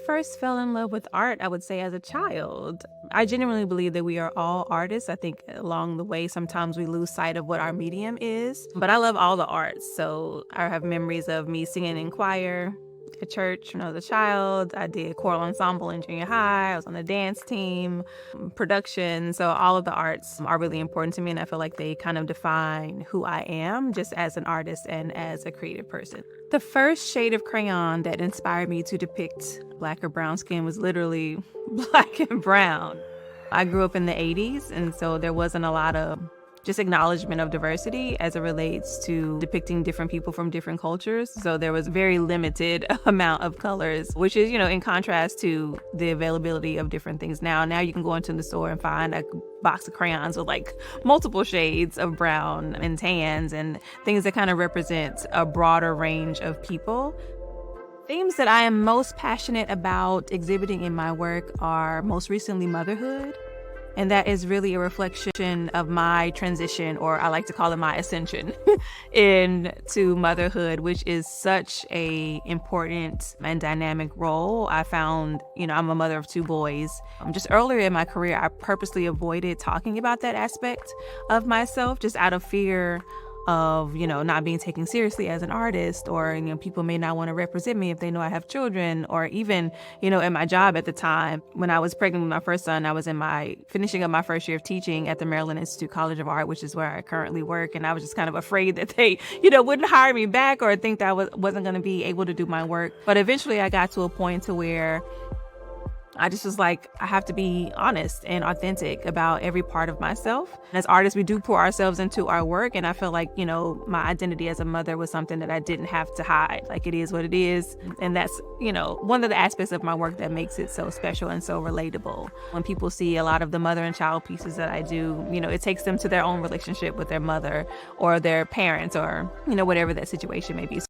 first fell in love with art, I would say, as a child. I genuinely believe that we are all artists. I think along the way, sometimes we lose sight of what our medium is. But I love all the arts. So I have memories of me singing in choir at church when I was a child. I did choral ensemble in junior high. I was on the dance team, production. So all of the arts are really important to me. And I feel like they kind of define who I am just as an artist and as a creative person. The first shade of crayon that inspired me to depict black or brown skin was literally black and brown. I grew up in the 80s, and so there wasn't a lot of just acknowledgement of diversity as it relates to depicting different people from different cultures. So there was very limited amount of colors, which is, in contrast to the availability of different things now. Now you can go into the store and find a box of crayons with like multiple shades of brown and tans and things that kind of represent a broader range of people. Themes that I am most passionate about exhibiting in my work are most recently motherhood. And that is really a reflection of my transition, or I like to call it my ascension, into motherhood, which is such a important and dynamic role. I found, I'm a mother of two boys. Just earlier in my career, I purposely avoided talking about that aspect of myself just out of fear of, not being taken seriously as an artist, or, people may not want to represent me if they know I have children, or even, in my job at the time, when I was pregnant with my first son, I was finishing up my first year of teaching at the Maryland Institute College of Art, which is where I currently work. And I was just kind of afraid that they, wouldn't hire me back or think that I wasn't going to be able to do my work. But eventually I got to a point to where I just was like, I have to be honest and authentic about every part of myself. And as artists, we do pour ourselves into our work. And I feel like, my identity as a mother was something that I didn't have to hide. Like, it is what it is. And that's, one of the aspects of my work that makes it so special and so relatable. When people see a lot of the mother and child pieces that I do, it takes them to their own relationship with their mother or their parents or, whatever that situation may be.